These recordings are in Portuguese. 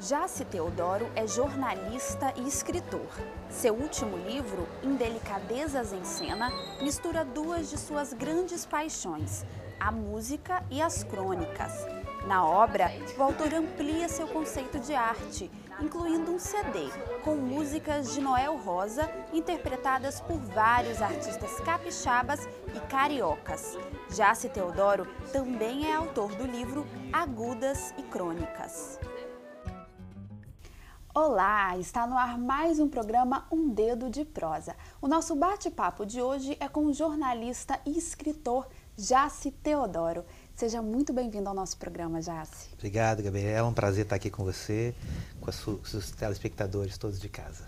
Jaci Teodoro é jornalista e escritor. Seu último livro, Em Delicadezas em Cena, mistura duas de suas grandes paixões, a música e as crônicas. Na obra, o autor amplia seu conceito de arte, incluindo um CD com músicas de Noel Rosa, interpretadas por vários artistas capixabas e cariocas. Jaci Teodoro também é autor do livro Agudas e Crônicas. Olá, está no ar mais um programa Um Dedo de Prosa. O nosso bate-papo de hoje é com o jornalista e escritor Jaci Teodoro. Seja muito bem-vindo ao nosso programa, Jaci. Obrigado, Gabriela. É um prazer estar aqui com você, com os telespectadores todos de casa.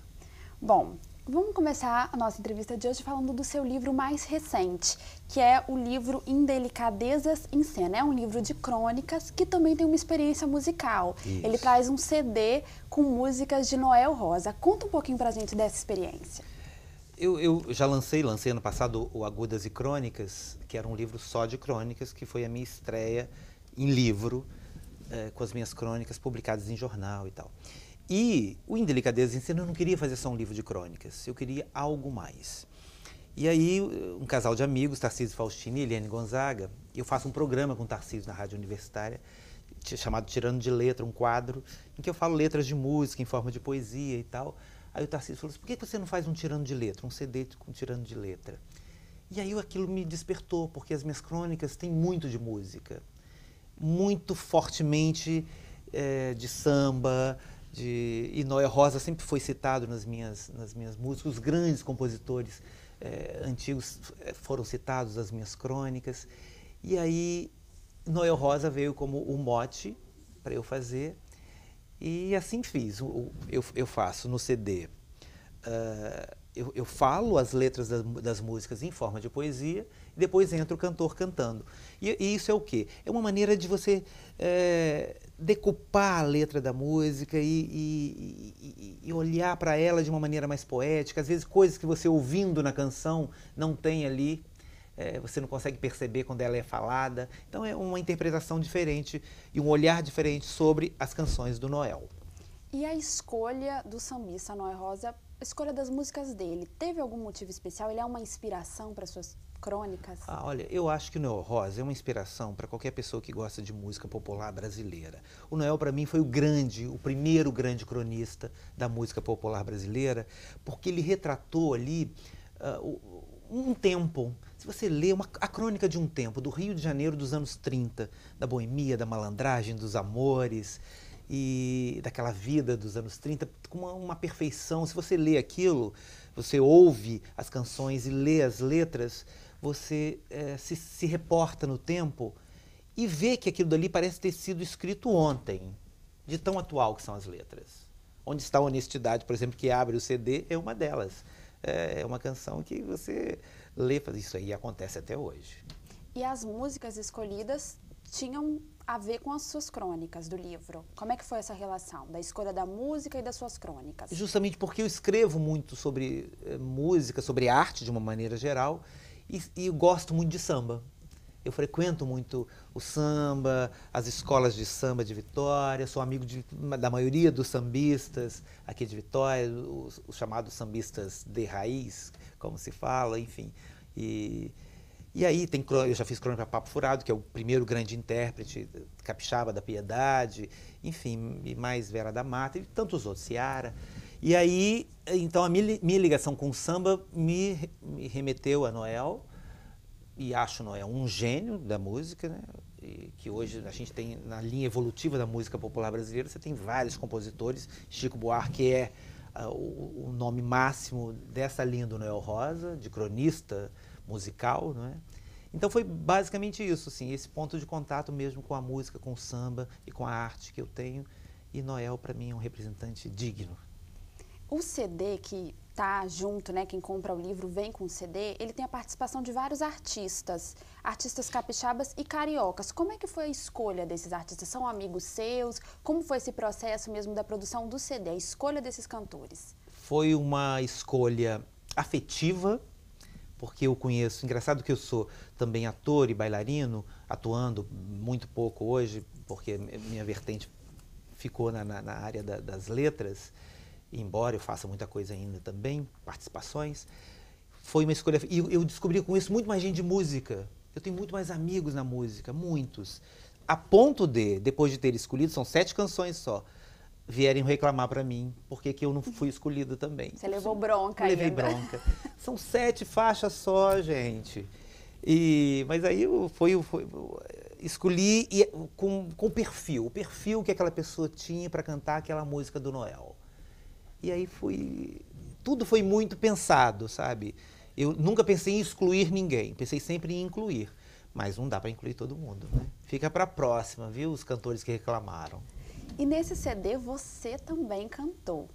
Bom, vamos começar a nossa entrevista de hoje falando do seu livro mais recente, que é o livro Em Delicadezas em Cena. É um livro de crônicas que também tem uma experiência musical. Isso. Ele traz um CD com músicas de Noel Rosa. Conta um pouquinho pra gente dessa experiência. Eu já lancei ano passado o Agudas e Crônicas, que era um livro só de crônicas, que foi a minha estreia em livro, com as minhas crônicas publicadas em jornal e tal. E o Em Delicadezas em Cena eu não queria fazer só um livro de crônicas, eu queria algo mais. E aí, um casal de amigos, Tarcísio Faustino e Eliane Gonzaga, eu faço um programa com o Tarcísio na Rádio Universitária, chamado Tirando de Letra, um quadro, em que eu falo letras de música em forma de poesia e tal. Aí o Tarcísio falou assim, por que você não faz um Tirando de Letra, um CD com Tirando de Letra? E aí aquilo me despertou, porque as minhas crônicas têm muito de música, muito fortemente de samba, e Noel Rosa sempre foi citado nas minhas músicas, os grandes compositores antigos foram citados nas minhas crônicas. E aí Noel Rosa veio como o mote para eu fazer, e assim fiz. Eu faço no CD, eu falo as letras das músicas em forma de poesia, e depois entra o cantor cantando. E isso é o quê? É uma maneira de você decupar a letra da música e olhar para ela de uma maneira mais poética. Às vezes coisas que você ouvindo na canção não tem ali, você não consegue perceber quando ela é falada. Então é uma interpretação diferente e um olhar diferente sobre as canções do Noel. E a escolha do sambista Noel Rosa, a escolha das músicas dele, teve algum motivo especial? Ele é uma inspiração para suas crônicas? Olha, eu acho que o Noel Rosa é uma inspiração para qualquer pessoa que gosta de música popular brasileira. O Noel, para mim, foi o primeiro grande cronista da música popular brasileira, porque ele retratou ali um tempo. Se você lê a crônica de um tempo, do Rio de Janeiro dos anos 30, da boemia, da malandragem, dos amores e daquela vida dos anos 30, com uma perfeição. Se você lê aquilo, você ouve as canções e lê as letras, você se reporta no tempo e vê que aquilo dali parece ter sido escrito ontem, de tão atual que são as letras. Onde está a honestidade, por exemplo, que abre o CD, é uma delas. É uma canção que você lê e fala, isso aí acontece até hoje. E as músicas escolhidas tinham a ver com as suas crônicas do livro. Como é que foi essa relação da escolha da música e das suas crônicas? Justamente porque eu escrevo muito sobre música, sobre arte de uma maneira geral, e eu gosto muito de samba. Eu frequento muito o samba, as escolas de samba de Vitória, sou amigo da maioria dos sambistas aqui de Vitória, os chamados sambistas de raiz, como se fala, enfim. E aí eu já fiz crônica Papo Furado, que é o primeiro grande intérprete capixaba da Piedade, enfim, e mais Vera da Mata e tantos outros, Ciara. E aí, então a minha ligação com o samba me remeteu a Noel, e acho Noel um gênio da música, né? E que hoje a gente tem, na linha evolutiva da música popular brasileira, você tem vários compositores. Chico Buarque é o nome máximo dessa linha do Noel Rosa, de cronista musical, não é? Então foi basicamente isso, assim, esse ponto de contato mesmo com a música, com o samba e com a arte que eu tenho, e Noel para mim é um representante digno. O CD que tá junto, né, quem compra o livro vem com o CD, ele tem a participação de vários artistas capixabas e cariocas. Como é que foi a escolha desses artistas? São amigos seus? Como foi esse processo mesmo da produção do CD, a escolha desses cantores? Foi uma escolha afetiva, porque eu conheço, engraçado que eu sou também ator e bailarino, atuando muito pouco hoje, porque minha vertente ficou na área das letras, embora eu faça muita coisa ainda também, participações. Foi uma escolha, e eu descobri com isso muito mais gente de música. Eu tenho muito mais amigos na música, muitos. A ponto de, depois de ter escolhido, são 7 canções só, vierem reclamar para mim porque que eu não fui escolhido também. Você levou bronca ainda. Levei bronca. São 7 faixas só, gente. Mas aí eu escolhi com o perfil que aquela pessoa tinha para cantar aquela música do Noel. E aí tudo foi muito pensado, sabe? Eu nunca pensei em excluir ninguém, pensei sempre em incluir. Mas não dá para incluir todo mundo, né? Fica para a próxima, viu? Os cantores que reclamaram. E nesse CD você também cantou.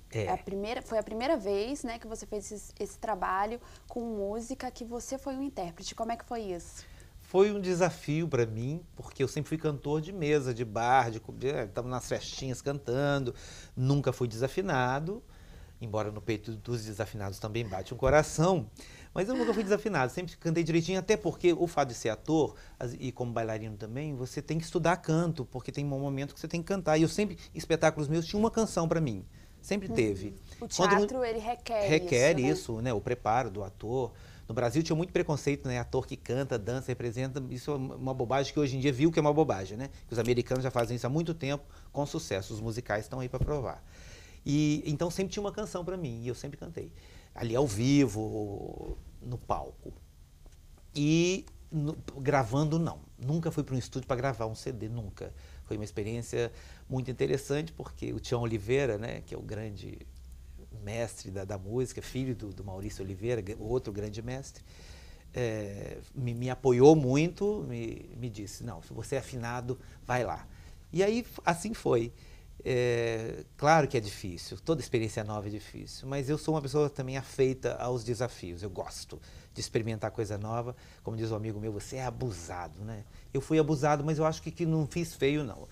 Foi a primeira vez, né, que você fez esse trabalho com música, que você foi um intérprete. Como é que foi isso? Foi um desafio para mim, porque eu sempre fui cantor de mesa, de bar, estava nas festinhas cantando, nunca fui desafinado, embora no peito dos desafinados também bate um coração, mas eu nunca fui desafinado, sempre cantei direitinho, até porque o fato de ser ator, e como bailarino também, você tem que estudar canto, porque tem um momento que você tem que cantar, e eu sempre, espetáculos meus, tinha uma canção para mim, sempre teve. O teatro, ele requer isso, né? O preparo do ator. No Brasil tinha muito preconceito, né? Ator que canta, dança, representa, isso é uma bobagem que hoje em dia viu que é uma bobagem, né? Os americanos já fazem isso há muito tempo, com sucesso, os musicais estão aí para provar. E então sempre tinha uma canção para mim, e eu sempre cantei. Ali ao vivo, no palco. E gravando, não. Nunca fui para um estúdio para gravar um CD, nunca. Foi uma experiência muito interessante, porque o Tião Oliveira, né, que é o grande mestre da música, filho do Maurício Oliveira, outro grande mestre, me apoiou muito, me disse, não, se você é afinado, vai lá. E aí, assim foi. Claro que é difícil, toda experiência nova é difícil, mas eu sou uma pessoa também afeita aos desafios, eu gosto de experimentar coisa nova. Como diz um amigo meu, você é abusado, né? Eu fui abusado, mas eu acho que não fiz feio, não.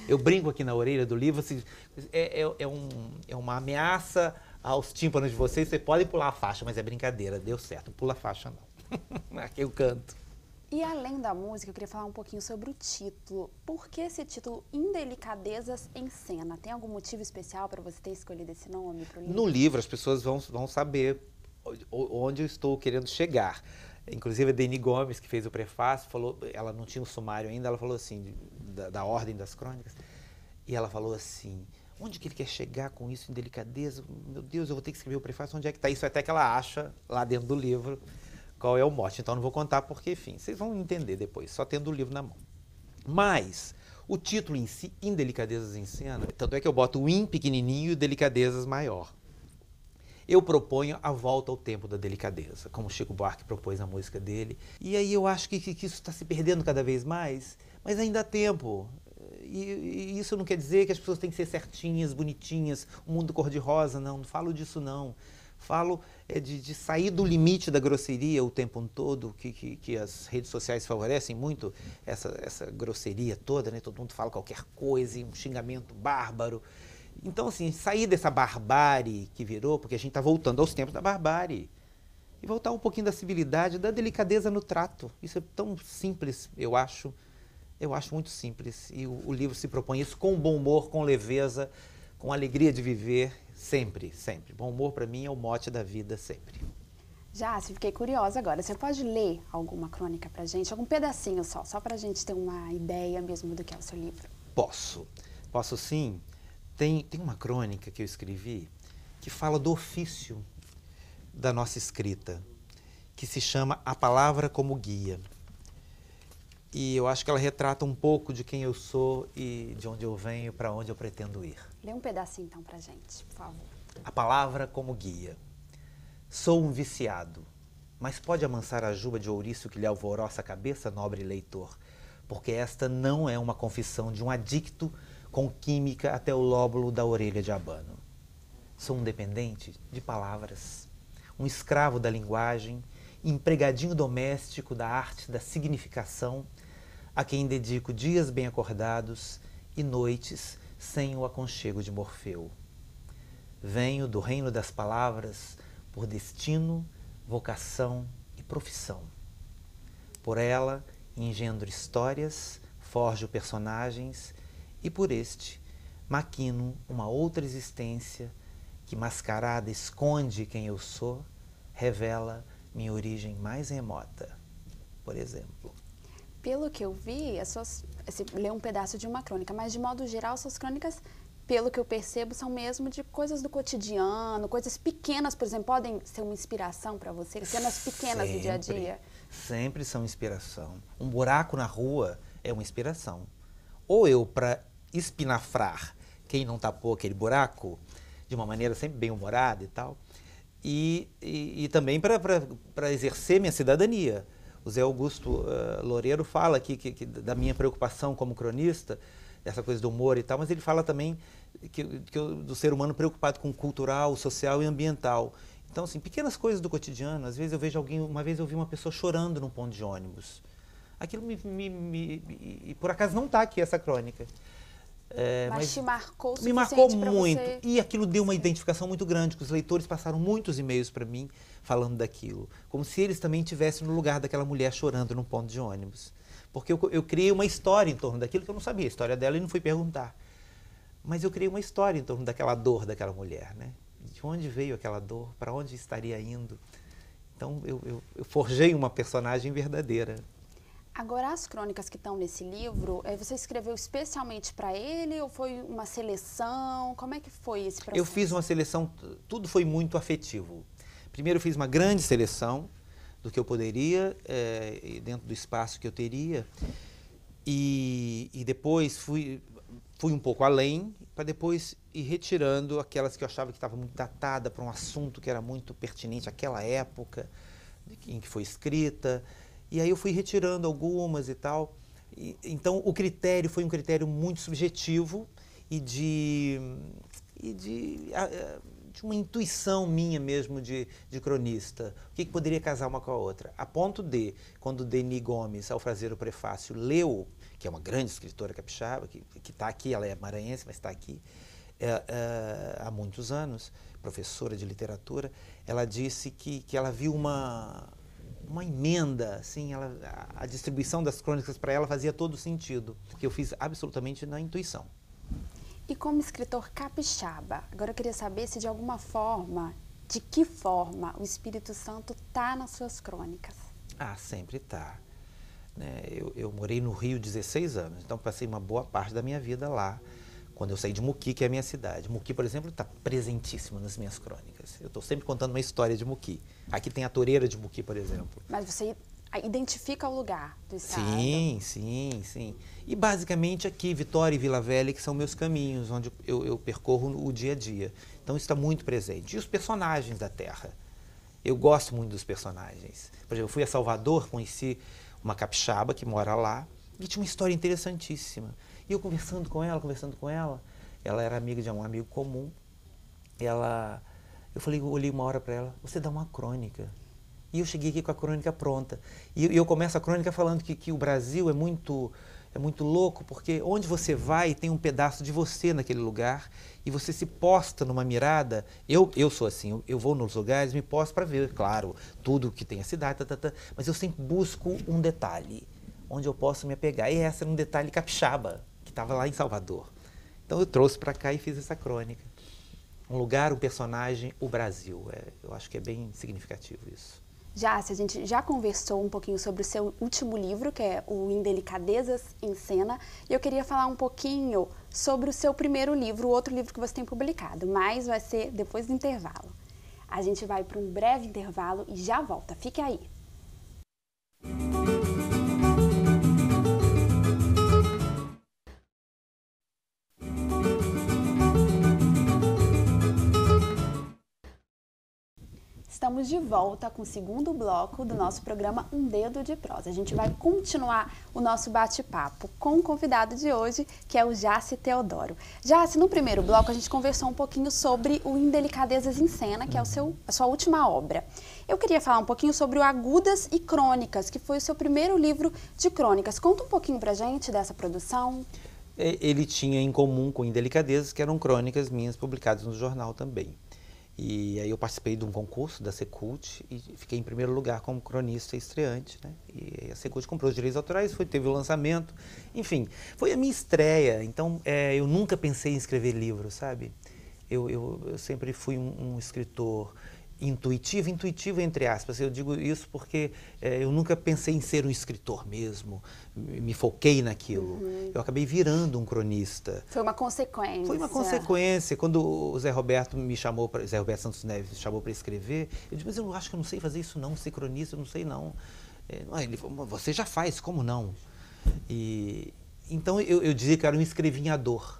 Eu brinco aqui na orelha do livro, assim, é uma ameaça aos tímpanos de vocês, você pode pular a faixa, mas é brincadeira, deu certo, não pula a faixa não. Aqui eu canto. E além da música, eu queria falar um pouquinho sobre o título. Por que esse título, Indelicadezas em Cena? Tem algum motivo especial para você ter escolhido esse nome para o livro? No livro as pessoas vão saber onde eu estou querendo chegar. Inclusive a Deni Gomes, que fez o prefácio, falou, ela não tinha o sumário ainda, ela falou assim, da ordem das crônicas, e ela falou assim, onde que ele quer chegar com isso, Indelicadeza? Meu Deus, eu vou ter que escrever o prefácio, onde é que está? Isso até que ela acha lá dentro do livro qual é o mote. Então não vou contar porque, enfim, vocês vão entender depois, só tendo o livro na mão. Mas o título em si, Indelicadezas em Cena, tanto é que eu boto o in pequenininho e o Delicadezas maior. Eu proponho a volta ao tempo da delicadeza, como Chico Buarque propôs na música dele. E aí eu acho que isso está se perdendo cada vez mais, mas ainda há tempo. E isso não quer dizer que as pessoas têm que ser certinhas, bonitinhas, um mundo cor-de-rosa, não falo disso não. Falo de sair do limite da grosseria o tempo todo, que as redes sociais favorecem muito essa grosseria toda, né? Todo mundo fala qualquer coisa, um xingamento bárbaro. Então, assim, sair dessa barbárie que virou, porque a gente está voltando aos tempos da barbárie, e voltar um pouquinho da civilidade, da delicadeza no trato. Isso é tão simples, eu acho muito simples. E o livro se propõe isso com bom humor, com leveza, com alegria de viver, sempre, sempre. Bom humor, para mim, é o mote da vida, sempre. Jássio, fiquei curiosa agora. Você pode ler alguma crônica pra gente? Algum pedacinho só pra gente ter uma ideia mesmo do que é o seu livro? Posso sim. Tem uma crônica que eu escrevi que fala do ofício da nossa escrita, que se chama A Palavra como Guia. E eu acho que ela retrata um pouco de quem eu sou e de onde eu venho, para onde eu pretendo ir. Lê um pedacinho então pra gente, por favor. A palavra como guia. Sou um viciado, mas pode amansar a juba de ouriço que lhe alvoroça a cabeça, nobre leitor, porque esta não é uma confissão de um adicto com química até o lóbulo da orelha de abano. Sou um dependente de palavras, um escravo da linguagem, empregadinho doméstico da arte da significação, a quem dedico dias bem acordados e noites sem o aconchego de Morfeu. Venho do reino das palavras por destino, vocação e profissão. Por ela engendro histórias, forjo personagens e por este maquino uma outra existência que mascarada esconde quem eu sou, revela minha origem mais remota, por exemplo. Pelo que eu vi, você leu um pedaço de uma crônica, mas de modo geral, suas crônicas, pelo que eu percebo, são mesmo de coisas do cotidiano, coisas pequenas, por exemplo, podem ser uma inspiração para você, cenas pequenas do dia a dia? Sempre são inspiração. Um buraco na rua é uma inspiração. Ou eu, para espinafrar quem não tapou aquele buraco, de uma maneira sempre bem-humorada e tal, e também para exercer minha cidadania. O Zé Augusto Loureiro fala aqui da minha preocupação como cronista, essa coisa do humor e tal, mas ele fala também do ser humano preocupado com o cultural, social e ambiental. Então, assim, pequenas coisas do cotidiano. Às vezes eu vejo uma vez eu vi uma pessoa chorando num ponto de ônibus. Aquilo e por acaso não está aqui essa crônica. Mas te marcou o suficiente? Me marcou muito. Você... E aquilo deu uma identificação muito grande, que os leitores passaram muitos e-mails para mim falando daquilo. Como se eles também estivessem no lugar daquela mulher chorando num ponto de ônibus. Porque eu criei uma história em torno daquilo que eu não sabia. A história dela e não fui perguntar. Mas eu criei uma história em torno daquela dor daquela mulher, né? De onde veio aquela dor? Para onde estaria indo? Então eu forjei uma personagem verdadeira. Agora, as crônicas que estão nesse livro, você escreveu especialmente para ele ou foi uma seleção? Como é que foi esse processo? Eu fiz uma seleção, tudo foi muito afetivo. Primeiro eu fiz uma grande seleção do que eu poderia, dentro do espaço que eu teria, e depois fui um pouco além, para depois ir retirando aquelas que eu achava que estava muito datada para um assunto que era muito pertinente àquela época em que foi escrita. E aí eu fui retirando algumas e tal. Então o critério foi um critério muito subjetivo e de uma intuição minha mesmo de cronista. O que poderia casar uma com a outra? A ponto de, quando Deni Gomes, ao fazer o prefácio, leu, que é uma grande escritora capixaba, que está aqui, ela é maranhense, mas está aqui há muitos anos, professora de literatura, ela disse que ela viu uma emenda, assim, a distribuição das crônicas para ela fazia todo sentido, que eu fiz absolutamente na intuição. E como escritor capixaba, agora eu queria saber se de alguma forma, de que forma o Espírito Santo está nas suas crônicas? Ah, sempre está. Né? Eu morei no Rio 16 anos, então passei uma boa parte da minha vida lá, quando eu saí de Muqui, que é a minha cidade. Muqui, por exemplo, está presentíssimo nas minhas crônicas. Eu estou sempre contando uma história de Muqui. Aqui tem a toureira de Muqui, por exemplo. Mas você identifica o lugar do estado? Sim. E basicamente aqui, Vitória e Vila Velha, que são meus caminhos, onde eu percorro o dia a dia. Então isso está muito presente. E os personagens da terra. Eu gosto muito dos personagens. Por exemplo, eu fui a Salvador, conheci uma capixaba que mora lá, e tinha uma história interessantíssima. E eu conversando com ela, ela era amiga de um amigo comum, eu olhei uma hora para ela, você dá uma crônica. E eu cheguei aqui com a crônica pronta. E eu começo a crônica falando que o Brasil é muito louco, porque onde você vai tem um pedaço de você naquele lugar, e você se posta numa mirada. Eu sou assim, eu vou nos lugares, me posto para ver, claro, tudo que tem a cidade, mas eu sempre busco um detalhe, onde eu posso me apegar. E esse era um detalhe capixaba, que estava lá em Salvador. Então eu trouxe para cá e fiz essa crônica. Um lugar, um personagem, o Brasil. Eu acho que é bem significativo isso. Jássica, a gente já conversou um pouquinho sobre o seu último livro, que é o Indelicadezas em Cena, e eu queria falar um pouquinho sobre o seu primeiro livro, o outro livro que você tem publicado, mas vai ser depois do intervalo. A gente vai para um breve intervalo e já volta. Fique aí. Estamos de volta com o segundo bloco do nosso programa Um Dedo de Prosa. A gente vai continuar o nosso bate-papo com o convidado de hoje, que é o Jássica Teodoro. Jássica, no primeiro bloco a gente conversou um pouquinho sobre o Indelicadezas em Cena, que é a sua última obra. Eu queria falar um pouquinho sobre o Agudas e Crônicas, que foi o seu primeiro livro de crônicas. Conta um pouquinho pra gente dessa produção. Ele tinha em comum com Indelicadezas, que eram crônicas minhas publicadas no jornal também. E aí eu participei de um concurso da Secult e fiquei em primeiro lugar como cronista estreante, né? E a Secult comprou os direitos autorais, teve o lançamento, enfim, foi a minha estreia. Então, eu nunca pensei em escrever livro, sabe? Eu sempre fui um escritor intuitivo entre aspas. Eu digo isso porque eu nunca pensei em ser um escritor mesmo, me foquei naquilo. Eu acabei virando um cronista. Foi uma consequência. Foi uma consequência. Quando o Zé Roberto Zé Roberto Santos Neves me chamou para escrever, eu disse, mas eu acho que eu não sei fazer isso não, ser cronista, eu não sei não. Ele falou, você já faz, como não? Então eu dizia que eu era um escrevinhador.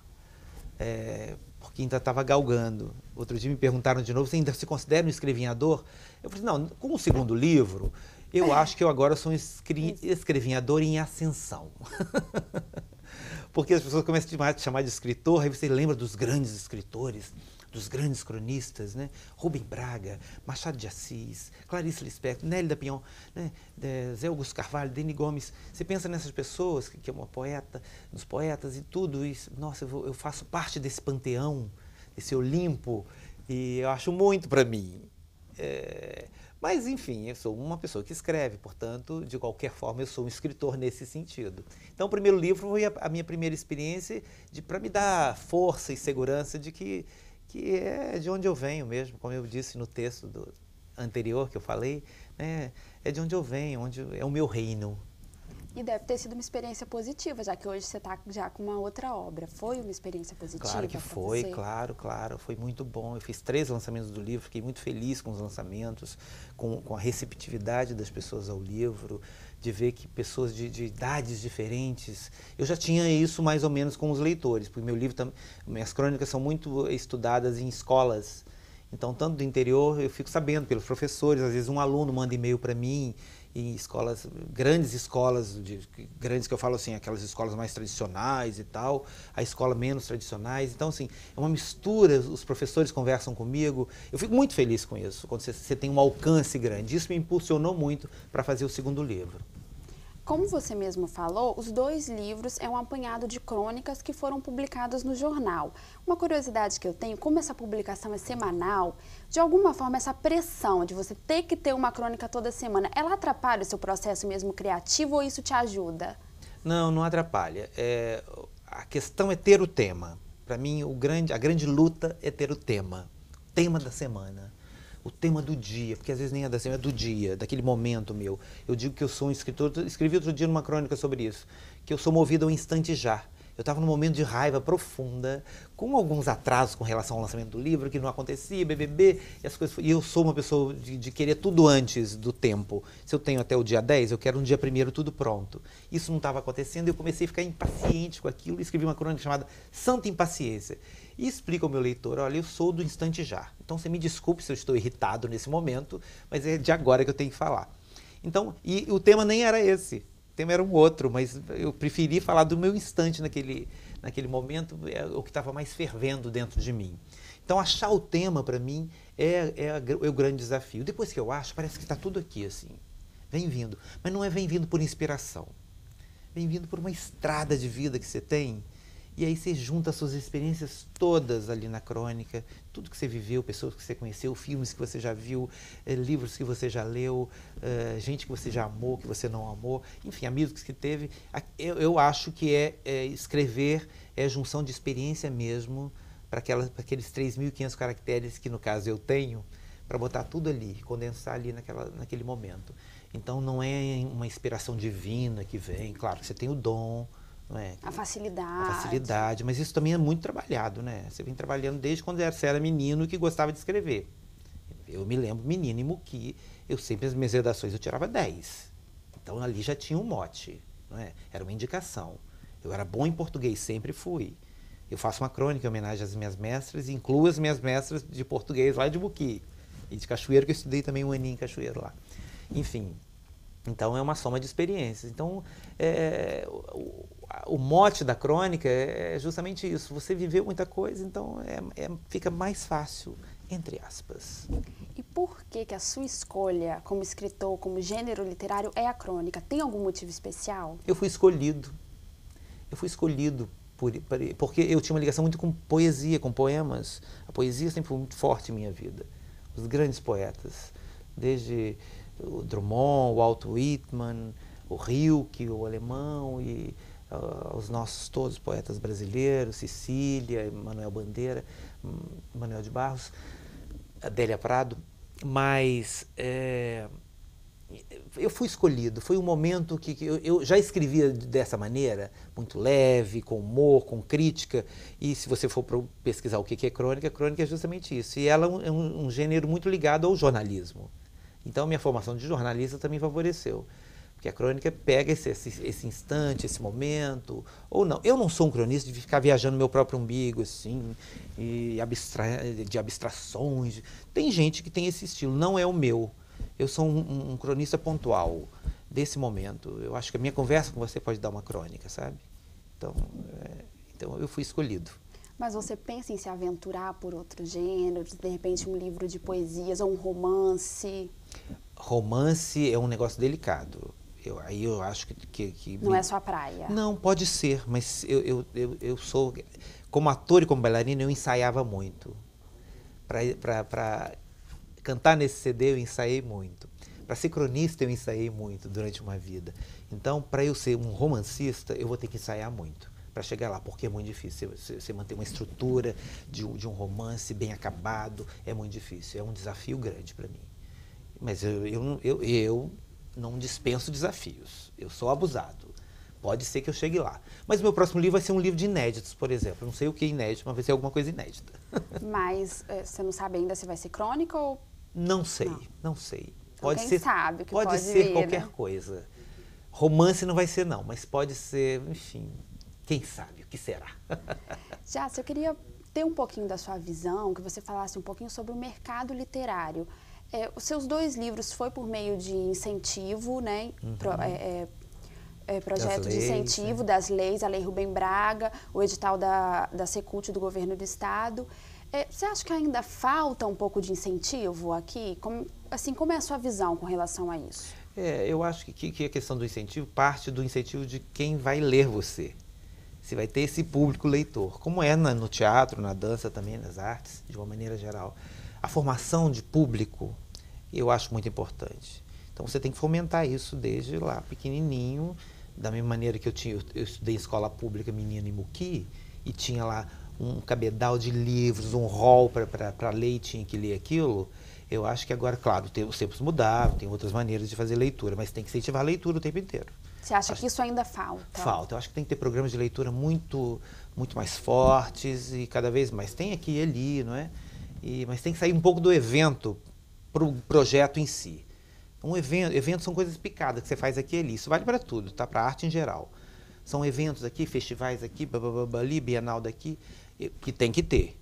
Porque ainda estava galgando. Outro dia me perguntaram de novo, você ainda se considera um escrevinhador? Eu falei, não, com o segundo livro, eu acho que eu agora sou um escrevinhador em ascensão. Porque as pessoas começam a te chamar de escritor, aí você lembra dos grandes escritores, dos grandes cronistas, né? Rubem Braga, Machado de Assis, Clarice Lispector, Nélida Pinhon, né? Zé Augusto Carvalho, Deni Gomes. Você pensa nessas pessoas, que é uma poeta, dos poetas e tudo isso. Nossa, eu faço parte desse panteão, desse Olimpo, e eu acho muito para mim. Mas, enfim, eu sou uma pessoa que escreve, portanto, de qualquer forma, eu sou um escritor nesse sentido. Então, o primeiro livro foi a minha primeira experiência para me dar força e segurança de que é de onde eu venho mesmo, como eu disse no texto anterior que eu falei, né? É de onde eu venho, é o meu reino. E deve ter sido uma experiência positiva, já que hoje você está já com uma outra obra. Foi uma experiência positiva? Claro que foi, claro, foi muito bom. Eu fiz 3 lançamentos do livro, fiquei muito feliz com os lançamentos, com a receptividade das pessoas ao livro, de ver que pessoas de idades diferentes... Eu já tinha isso mais ou menos com os leitores, porque minhas crônicas são muito estudadas em escolas. Então, tanto do interior, eu fico sabendo pelos professores, às vezes um aluno manda e-mail para mim, em escolas, grandes que eu falo assim, aquelas escolas mais tradicionais e tal, a escola menos tradicionais. Então, assim, é uma mistura, os professores conversam comigo. Eu fico muito feliz com isso, quando você tem um alcance grande. Isso me impulsionou muito para fazer o segundo livro. Como você mesmo falou, os 2 livros é um apanhado de crônicas que foram publicadas no jornal. Uma curiosidade que eu tenho, como essa publicação é semanal, de alguma forma essa pressão de você ter que ter uma crônica toda semana, ela atrapalha o seu processo mesmo criativo ou isso te ajuda? Não, não atrapalha. A questão é ter o tema. Para mim, a grande luta é ter o tema da semana. O tema do dia, porque às vezes nem é da semana, é do dia, daquele momento meu. Eu digo que eu sou um escritor, escrevi outro dia numa crônica sobre isso, que eu sou movido ao instante já. Eu estava num momento de raiva profunda, com alguns atrasos com relação ao lançamento do livro, que não acontecia, BBB, e as coisas. E eu sou uma pessoa de querer tudo antes do tempo. Se eu tenho até o dia 10, eu quero um dia primeiro tudo pronto. Isso não estava acontecendo, eu comecei a ficar impaciente com aquilo, e escrevi uma crônica chamada Santa Impaciência. E explica ao meu leitor, olha, eu sou do instante já. Então, você me desculpe se eu estou irritado nesse momento, mas é de agora que eu tenho que falar. Então, e o tema nem era esse. O tema era um outro, mas eu preferi falar do meu instante naquele momento, o que estava mais fervendo dentro de mim. Então, achar o tema, para mim, é o grande desafio. Depois que eu acho, parece que está tudo aqui, assim, vem vindo. Mas não vem vindo por inspiração. Vem vindo por uma estrada de vida que você tem. E aí você junta as suas experiências todas ali na crônica, tudo que você viveu, pessoas que você conheceu, filmes que você já viu, livros que você já leu, gente que você já amou, que você não amou, enfim, amigos que teve. Eu acho que escrever é a junção de experiência mesmo para aqueles 3.500 caracteres que, no caso, eu tenho, para botar tudo ali, condensar ali naquele momento. Então, não é uma inspiração divina que vem, claro, você tem o dom, não é? A facilidade. A facilidade, mas isso também é muito trabalhado, né? Você vem trabalhando desde quando você era menino que gostava de escrever. Eu me lembro, menino em Muqui, as minhas redações eu tirava 10. Então ali já tinha um mote, não é? Era uma indicação. Eu era bom em português, sempre fui. Eu faço uma crônica em homenagem às minhas mestras e incluo as minhas mestras de português lá de Muqui. E de Cachoeiro, que eu estudei também um aninho em Cachoeiro lá. Enfim, então é uma soma de experiências. Então, o mote da crônica é justamente isso. Você viveu muita coisa, então fica mais fácil, entre aspas. E por que a sua escolha como escritor, como gênero literário é a crônica? Tem algum motivo especial? Eu fui escolhido. Porque eu tinha uma ligação muito com poesia, com poemas. A poesia sempre foi muito forte em minha vida. Os grandes poetas, desde o Drummond, o Walt Whitman, o Rilke, o alemão, e os nossos todos poetas brasileiros, Cecília, Manuel Bandeira, Manuel de Barros, Adélia Prado. Mas eu fui escolhido, foi um momento que eu já escrevia dessa maneira, muito leve, com humor, com crítica, e se você for pesquisar o que é crônica é justamente isso. E ela é um gênero muito ligado ao jornalismo. Então, minha formação de jornalista também favoreceu, porque a crônica pega esse instante, esse momento, ou não. Eu não sou um cronista de ficar viajando no meu próprio umbigo, assim, e de abstrações. Tem gente que tem esse estilo, não é o meu. Eu sou um cronista pontual desse momento. Eu acho que a minha conversa com você pode dar uma crônica, sabe? Então eu fui escolhido. Mas você pensa em se aventurar por outros gêneros, de repente um livro de poesias ou um romance? Romance é um negócio delicado. Aí eu acho que não é sua praia? Não, pode ser, mas eu sou... Como ator e como bailarina, eu ensaiava muito. Para cantar nesse CD, eu ensaiei muito. Para ser cronista, eu ensaiei muito durante uma vida. Então, para eu ser um romancista, eu vou ter que ensaiar muito para chegar lá, porque é muito difícil. Você manter uma estrutura de um romance bem acabado é muito difícil. É um desafio grande para mim. Mas eu não dispenso desafios. Eu sou abusado. Pode ser que eu chegue lá. Mas o meu próximo livro vai ser um livro de inéditos, por exemplo. Eu não sei o que é inédito, mas vai ser alguma coisa inédita. Mas você não sabe ainda se vai ser crônica ou... Não sei, não sei. Pode quem ser, sabe o que pode ser vir, qualquer né? coisa. Romance não vai ser não, mas pode ser, enfim, quem sabe, o que será? Jássica, eu queria ter um pouquinho da sua visão, que você falasse um pouquinho sobre o mercado literário. Os seus 2 livros foi por meio de incentivo, né? Projeto de incentivo das leis, a Lei Rubem Braga, o edital da Secult do Governo do Estado. Você acha que ainda falta um pouco de incentivo aqui? Como é a sua visão com relação a isso? Eu acho que a questão do incentivo parte do incentivo de quem vai ler você. Você vai ter esse público leitor, como é no teatro, na dança também, nas artes, de uma maneira geral. A formação de público, eu acho muito importante. Então você tem que fomentar isso desde lá, pequenininho, da mesma maneira que eu estudei em escola pública menina em Muqui, e tinha lá um cabedal de livros, um rol para ler e tinha que ler aquilo. Eu acho que agora, claro, os tempos mudaram, tem outras maneiras de fazer leitura, mas tem que incentivar a leitura o tempo inteiro. Você acha que isso ainda falta? Falta. Eu acho que tem que ter programas de leitura muito mais fortes e cada vez mais. Tem aqui e ali, não é? Mas tem que sair um pouco do evento para o projeto em si. Eventos são coisas picadas que você faz aqui e ali. Isso vale para tudo, tá? Para a arte em geral. São eventos aqui, festivais aqui, ali, Bienal daqui, que tem que ter.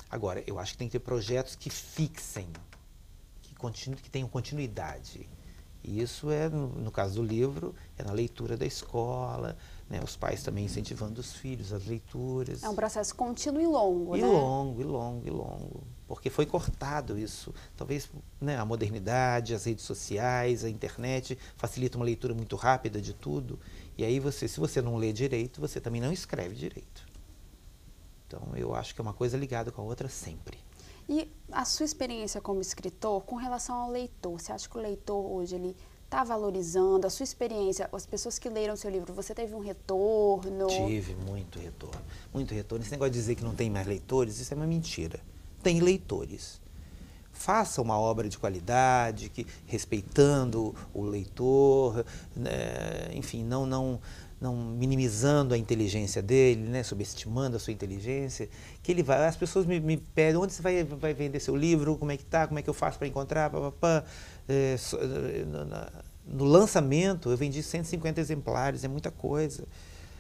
Agora, eu acho que tem que ter projetos que fixem, que tenham continuidade. E isso no caso do livro, é na leitura da escola, né? Os pais também incentivando os filhos às leituras. É um processo contínuo e longo, né? E longo. Porque foi cortado isso. Talvez, né, a modernidade, as redes sociais, a internet facilita uma leitura muito rápida de tudo. E aí se você não lê direito, você também não escreve direito. Então eu acho que é uma coisa ligada com a outra sempre. E a sua experiência como escritor com relação ao leitor? Você acha que o leitor hoje ele está valorizando a sua experiência? As pessoas que leram seu livro, você teve um retorno? Tive muito retorno, muito retorno. Esse negócio de dizer que não tem mais leitores, isso é uma mentira. Tem leitores. Faça uma obra de qualidade, respeitando o leitor, né, enfim, não minimizando a inteligência dele, né, subestimando a sua inteligência, que ele vai. As pessoas me pedem onde você vai vender seu livro, como é que tá, como é que eu faço para encontrar, no lançamento eu vendi 150 exemplares, é muita coisa.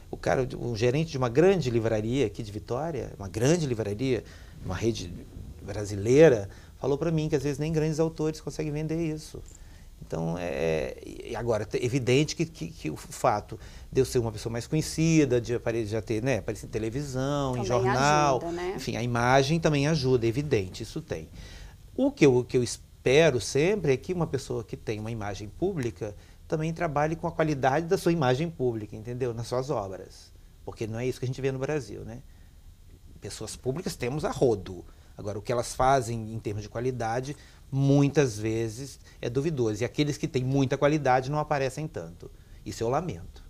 O gerente de uma grande livraria aqui de Vitória, uma grande livraria, uma rede brasileira, falou para mim que às vezes nem grandes autores conseguem vender isso. Então, agora, é evidente que o fato de eu ser uma pessoa mais conhecida, de já ter, né, aparecido em televisão, também em jornal, ajuda, né? Enfim, a imagem também ajuda, é evidente, isso tem. O que eu espero sempre é que uma pessoa que tem uma imagem pública também trabalhe com a qualidade da sua imagem pública, entendeu? Nas suas obras. porque não é isso que a gente vê no Brasil, né? Pessoas públicas temos a rodo. Agora, o que elas fazem em termos de qualidade, muitas vezes é duvidoso. E aqueles que têm muita qualidade não aparecem tanto. Isso eu lamento.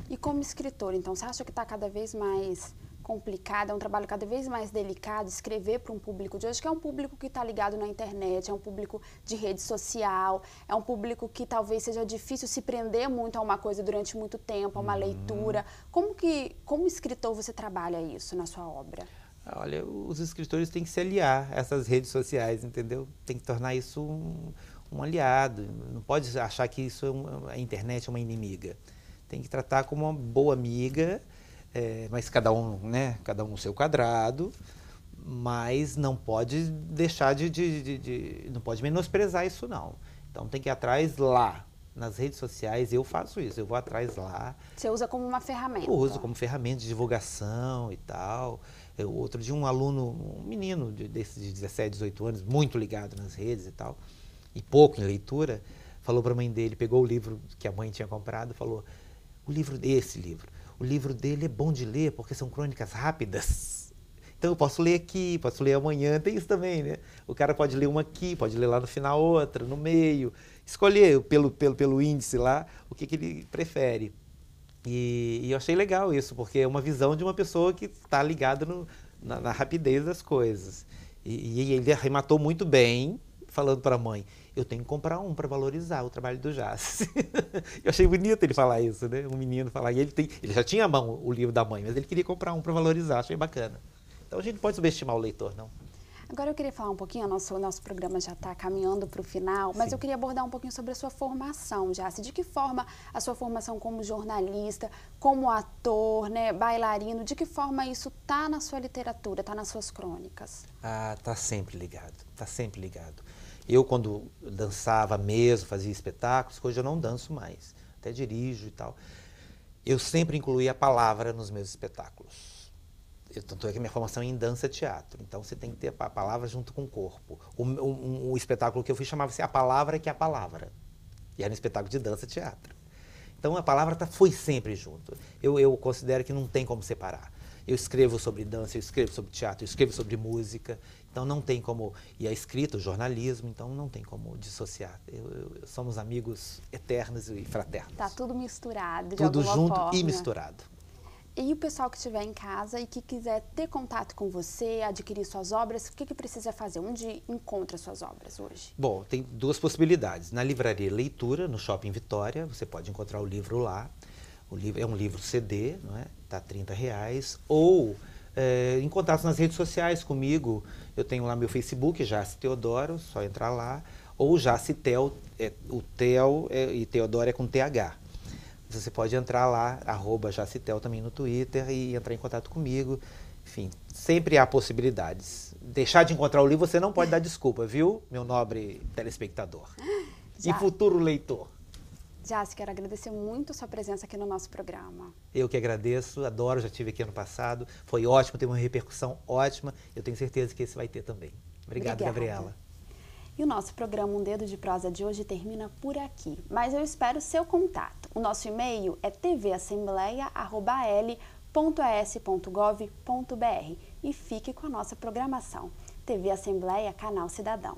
E como escritor, então, você acha que está cada vez mais complicado, é um trabalho cada vez mais delicado escrever para um público de hoje, que é um público que está ligado na internet, é um público de rede social, é um público que talvez seja difícil se prender muito a uma coisa durante muito tempo, a uma leitura. Como escritor, você trabalha isso na sua obra? Olha, os escritores têm que se aliar a essas redes sociais, entendeu? Tem que tornar isso um aliado. Não pode achar que isso a internet é uma inimiga. Tem que tratar como uma boa amiga, mas cada um no seu quadrado, mas não pode deixar não pode menosprezar isso, não. Então tem que ir atrás lá. Nas redes sociais eu faço isso, eu vou atrás lá. Você usa como uma ferramenta? Eu uso como ferramenta de divulgação e tal. Outro dia um aluno, um menino desses de 17, 18 anos, muito ligado nas redes e tal, e pouco em leitura, falou para a mãe dele, pegou o livro que a mãe tinha comprado e falou, o livro dele é bom de ler porque são crônicas rápidas. Então eu posso ler aqui, posso ler amanhã, tem isso também, né? O cara pode ler uma aqui, pode ler lá no final outra, no meio, escolher pelo índice lá o que ele prefere. E eu achei legal isso, porque é uma visão de uma pessoa que está ligada na rapidez das coisas. E ele arrematou muito bem, falando para a mãe, eu tenho que comprar um para valorizar o trabalho do Jace. Eu achei bonito ele falar isso, né? Um menino falar. E ele já tinha à mão o livro da mãe, mas ele queria comprar um para valorizar, achei bacana. Então a gente não pode subestimar o leitor, não. Agora eu queria falar um pouquinho, o nosso programa já está caminhando para o final, mas Sim. eu queria abordar um pouquinho sobre a sua formação, Jace. De que forma a sua formação como jornalista, como ator, né, bailarino, de que forma isso está na sua literatura, está nas suas crônicas? Ah, tá sempre ligado, tá sempre ligado. Eu, quando dançava mesmo, fazia espetáculos, hoje eu não danço mais, até dirijo e tal. Eu sempre incluía a palavra nos meus espetáculos. Tanto é que a minha formação é em dança-teatro, então você tem que ter a palavra junto com o corpo. O espetáculo que eu fiz chamava-se A Palavra que é a Palavra, e era um espetáculo de dança-teatro. Então a palavra foi sempre junto. Eu considero que não tem como separar. Eu escrevo sobre dança, eu escrevo sobre teatro, eu escrevo sobre música, então não tem como... E a escrita, o jornalismo, então não tem como dissociar. Somos amigos eternos e fraternos. Está tudo misturado, de tudo alguma junto forma. E misturado. E o pessoal que estiver em casa e que quiser ter contato com você, adquirir suas obras, o que precisa fazer? Onde encontra suas obras hoje? Bom, tem duas possibilidades. Na livraria Leitura, no Shopping Vitória, você pode encontrar o livro lá. O livro é um livro CD, não é? Tá R$30. Ou em contato nas redes sociais comigo. Eu tenho lá meu Facebook, Jace Teodoro, só entrar lá. Ou Jace Tel, o Tel e Teodoro é com TH. Você pode entrar lá, @jacitel também no Twitter e entrar em contato comigo. Enfim, sempre há possibilidades. Deixar de encontrar o livro você não pode dar desculpa, viu, meu nobre telespectador e futuro leitor. Jace, quero agradecer muito a sua presença aqui no nosso programa. Eu que agradeço, adoro, já estive aqui ano passado. Foi ótimo, teve uma repercussão ótima. Eu tenho certeza que esse vai ter também. Obrigado, Gabriela. E o nosso programa Um Dedo de Prosa de hoje termina por aqui, mas eu espero o seu contato. O nosso e-mail é tvassembleia@al.es.gov.br e fique com a nossa programação. TV Assembleia, Canal Cidadão.